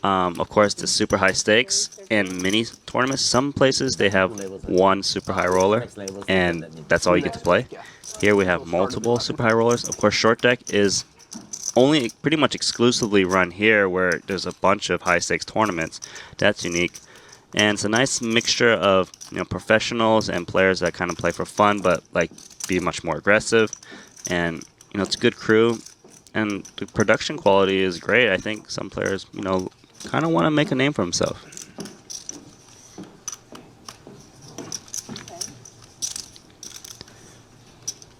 Of course, the super high stakes and mini tournaments. Some places they have one super high roller, and that's all you get to play. Here we have multiple super high rollers. Of course, short deck is only pretty much exclusively run here, where there's a bunch of high stakes tournaments. That's unique, and it's a nice mixture of professionals and players that kind of play for fun, but like be much more aggressive. And it's a good crew, and the production quality is great. I think some players kind of want to make a name for himself.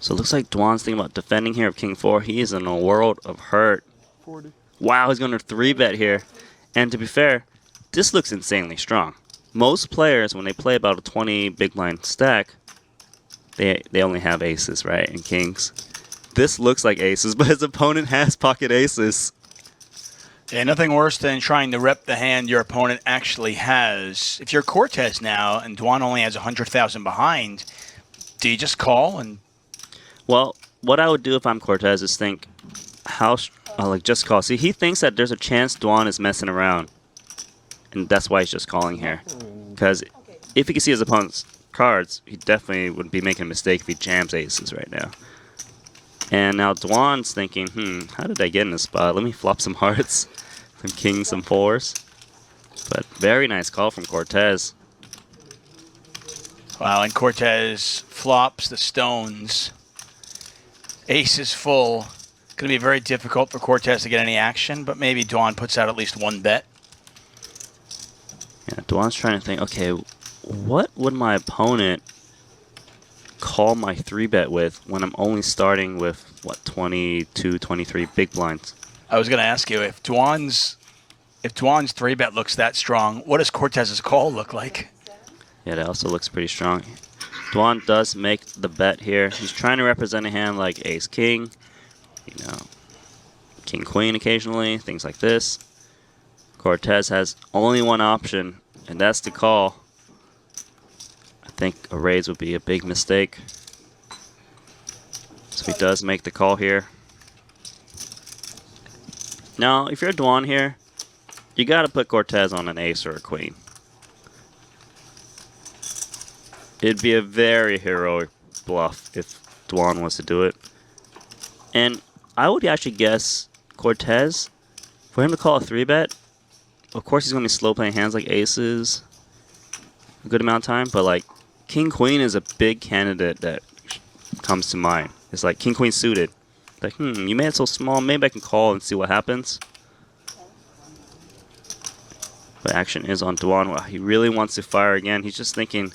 So it looks like Dwan's thinking about defending here of King 4. He is in a world of hurt. 40. Wow, he's going to 3-bet here. And to be fair, this looks insanely strong. Most players, when they play about a 20 big blind stack, they only have aces, right, and kings. This looks like aces, but his opponent has pocket aces. Yeah, nothing worse than trying to rep the hand your opponent actually has. If you're Cortez now and Dwan only has 100,000 behind, do you just call? And well, what I would do if I'm Cortez is think, just call. See, he thinks that there's a chance Dwan is messing around, and that's why he's just calling here. Because if he can see his opponent's cards, he definitely would be making a mistake if he jams aces right now. And now Dwan's thinking, how did I get in this spot? Let me flop some hearts, some kings, some fours. But very nice call from Cortez. wow, and Cortez flops the stones. Ace is full. Going to be very difficult for Cortez to get any action, but maybe Dwan puts out at least one bet. Yeah, Dwan's trying to think, okay, what would my opponent call my 3-bet with when I'm only starting with, 22, 23 big blinds? I was going to ask you, if Dwan's 3-bet looks that strong, what does Cortez's call look like? Yeah, that also looks pretty strong. Dwan does make the bet here. He's trying to represent a hand like ace-king, king-queen occasionally, things like this. Cortez has only one option, and that's to call. I think a raise would be a big mistake. So he does make the call here. Now, if you're Dwan here, you got to put Cortez on an ace or a queen. It'd be a very heroic bluff if Dwan was to do it. And I would actually guess Cortez, for him to call a 3-bet, of course he's going to be slow playing hands like aces a good amount of time, but like King Queen is a big candidate that comes to mind. It's like King Queen suited. Like, you made it so small, maybe I can call and see what happens. But action is on Dwan. Wow, he really wants to fire again. He's just thinking,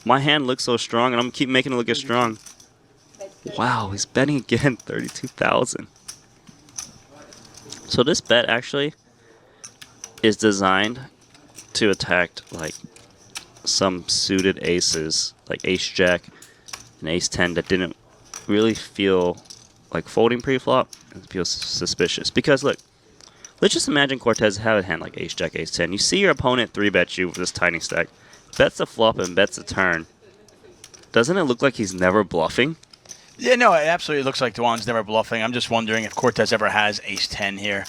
my hand looks so strong, and I'm going to keep making it look as strong. Wow, he's betting again, 32,000. So this bet actually is designed to attack like some suited aces, like ace-jack and ace-10 that didn't really feel like folding pre-flop and feels suspicious. Because look, let's just imagine Cortez had a hand like ace-jack, ace-10. You see your opponent 3-bet you with this tiny stack, bets the flop and bets the turn. Doesn't it look like he's never bluffing? Yeah, no, it absolutely looks like Dwan's never bluffing. I'm just wondering if Cortez ever has ace-10 here.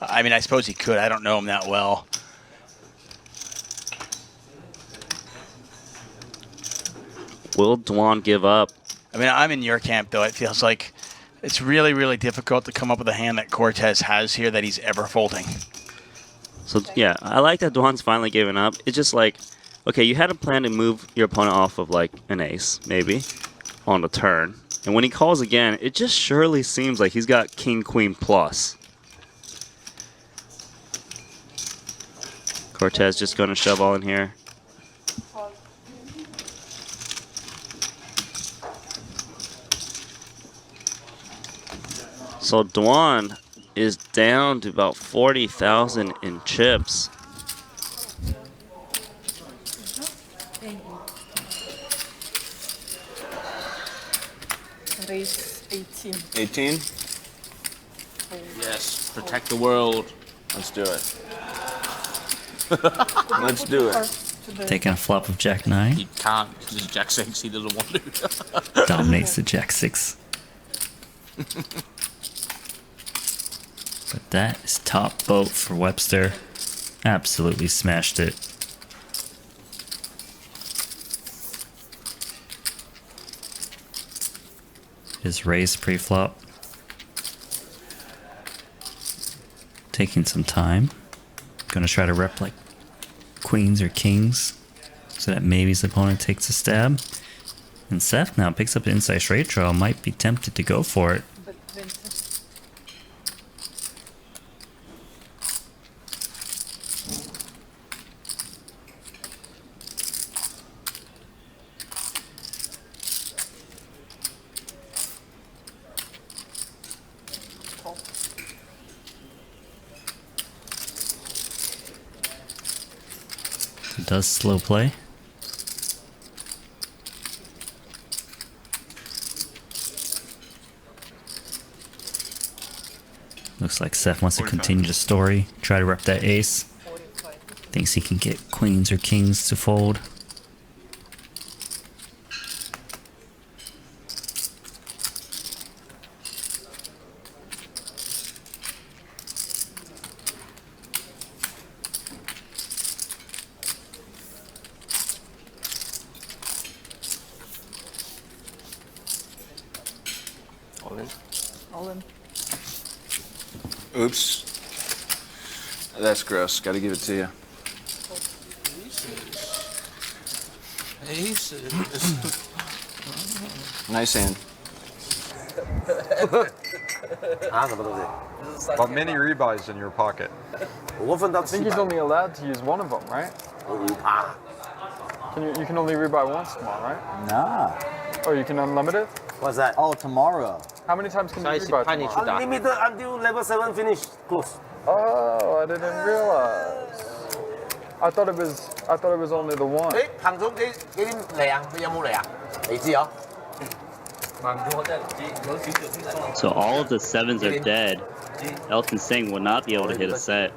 I mean, I suppose he could. I don't know him that well. Will Dwan give up? I mean, I'm in your camp, though. It feels like it's really, really difficult to come up with a hand that Cortez has here that he's ever folding. So, yeah, I like that Dwan's finally given up. It's just like, okay, you had a plan to move your opponent off of, like, an ace, maybe, on the turn. And when he calls again, it just surely seems like he's got king-queen plus. Cortez just going to shove all in here. So Dwan is down to about 40,000 in chips. Raise 18. 18? Yes, protect the world. Let's do it. Let's do it. Taking a flop of Jack 9. He can't, because it's Jack 6, he doesn't want to. Dominates the Jack 6. But that is top boat for Webster. Absolutely smashed it. His raise pre-flop. Taking some time. Gonna try to rep like queens or kings so that maybe his opponent takes a stab. And Seth now picks up an inside straight draw. Might be tempted to go for it. Does slow play. Looks like Seth wants to continue the story, try to rep that ace. Thinks he can get queens or kings to fold. All in. Oops. That's gross. Gotta give it to you. Aces. Nice hand. But many rebuys in your pocket. I think he's only allowed to use one of them, right? You can only rebuy once tomorrow, right? Nah. Or you can unlimit it? What's that? Oh, tomorrow. How many times can you rebuy tomorrow? Unlimited until level 7 finish. Close. Oh, I didn't realize. I thought it was only the one. So all of the sevens are dead. Elton Tsang will not be able to hit a set.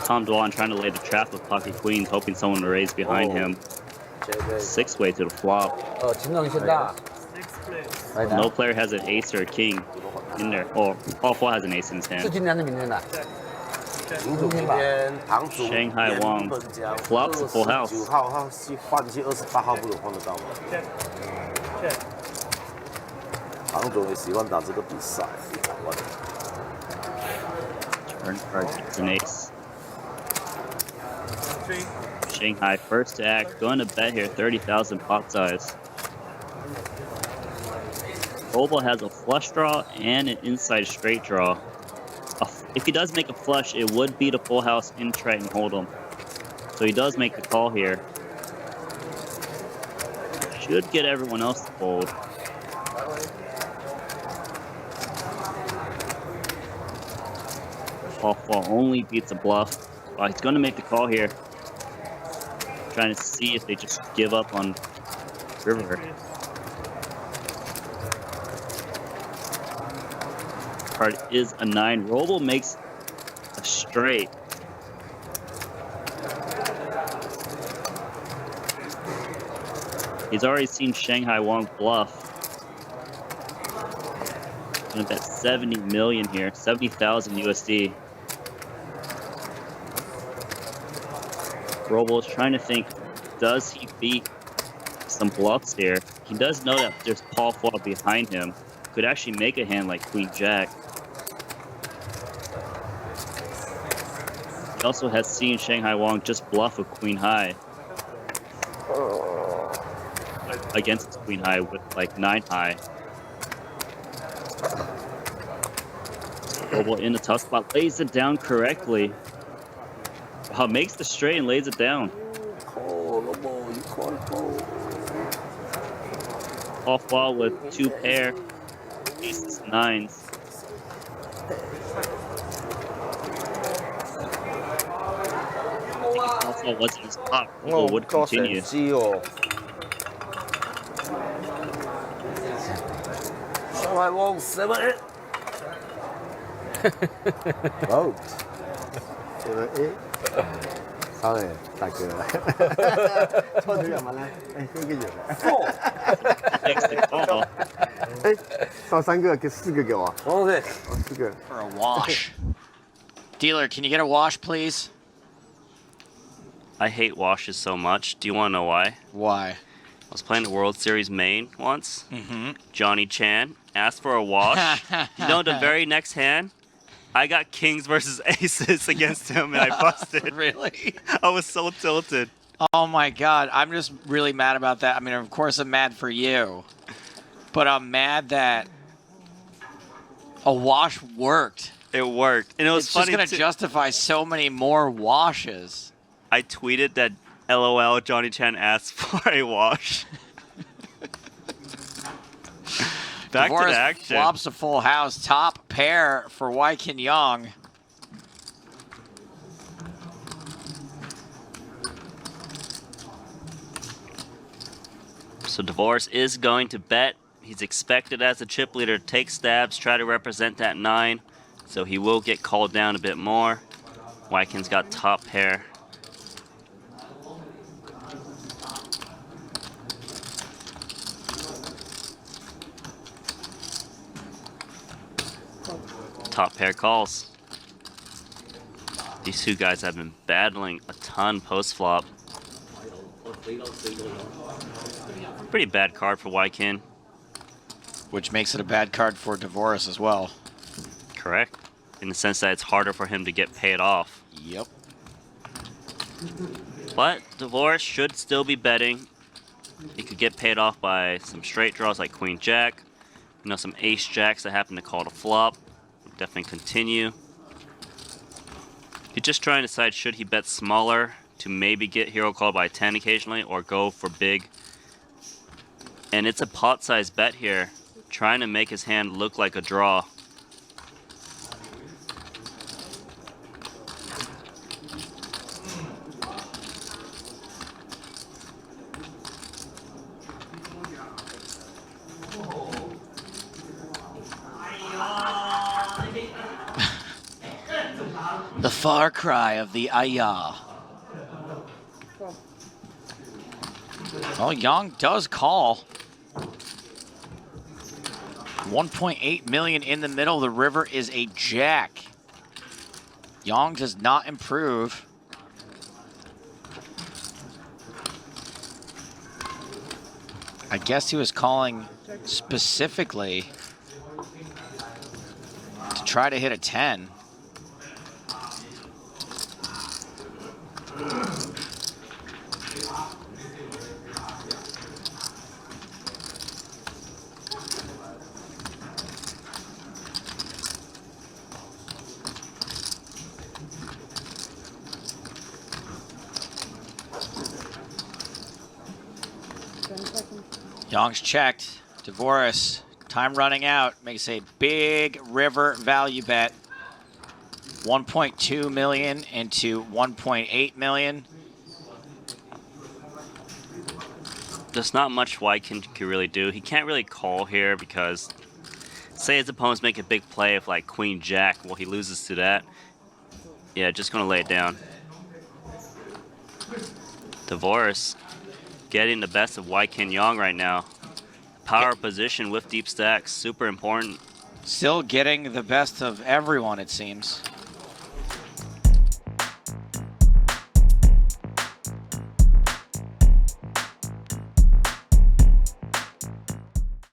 Tom Dwan trying to lay the trap of pocket queens, hoping someone will raise behind him. Six-way to the flop. No player has an ace or a king in there. Or all four has an ace in his hand. Shanghai Wang flops a full house. Turn card gets an ace. Shanghai first to act, going to bet here 30,000 pot size. Global has a flush draw and an inside straight draw. If he does make a flush, it would beat a full house in Triton Hold'em. So he does make the call here. Should get everyone else to fold. Off-ball only beats a bluff. He's going to make the call here. Trying to see if they just give up on river. Card is a 9. Robo makes a straight. He's already seen Shanghai Wang bluff. Gonna bet 70 million here, 70,000 USD. Robo is trying to think, does he beat some bluffs here? He does know that there's Paul Flop behind him. Could actually make a hand like Queen Jack. He also has seen Shanghai Wang just bluff a Queen High. Against Queen High with like 9 high. Robo in the tough spot, lays it down correctly. Makes the straight and lays it down. Off ball with 2 pair, aces, 9s. Off ball wasn't his pot. Robo would continue. Oh. 7-8 sorry 大哥拖住人物咧，呢個樣 Next to call. 到3个，给4个给我。What was it? 4个。 For a wash. Dealer, can you get a wash, please? I hate washes so much. Do you want to know why? Why? I was playing the World Series main once. Mm-hmm. Johnny Chan asked for a wash. You know, the very next hand, I got kings versus aces against him, and I busted. Really? I was so tilted. Oh my God, I'm just really mad about that. I mean, of course I'm mad for you, but I'm mad that a wash worked. It worked, and it was It's funny. just gonna justify so many more washes. I tweeted that LOL Johnny Chan asked for a wash. Back to Dvoress the action. flops a full house. Top pair for Wai Kin Yong. So Dvoress is going to bet. He's expected as a chip leader to take stabs, try to represent that 9. So he will get called down a bit more. Wai Kin's got top pair. Top pair calls. These two guys have been battling a ton post-flop. Pretty bad card for Wai Kin. Which makes it a bad card for Dvoress as well. Correct. In the sense that it's harder for him to get paid off. Yep. But Dvoress should still be betting. He could get paid off by some straight draws like Queen Jack. You know, some Ace Jacks that happen to call it a flop. Definitely continue. He's just trying to decide, should he bet smaller to maybe get hero called by 10 occasionally, or go for big. And it's a pot-sized bet here, trying to make his hand look like a draw. The far cry of the Ayah. Oh, Yong does call. 1.8 million in the middle. The river is a jack. Yong does not improve. I guess he was calling specifically to try to hit a 10. Yong's checked. Dvoress, time running out, makes a big river value bet. 1.2 million into 1.8 million. There's not much Wai Kin can really do. He can't really call here because, say his opponents make a big play of like Queen Jack, well, he loses to that. Yeah, just gonna lay it down. Dvoress getting the best of Wai Kin Yong right now. Power position with deep stacks, super important. Still getting the best of everyone, it seems.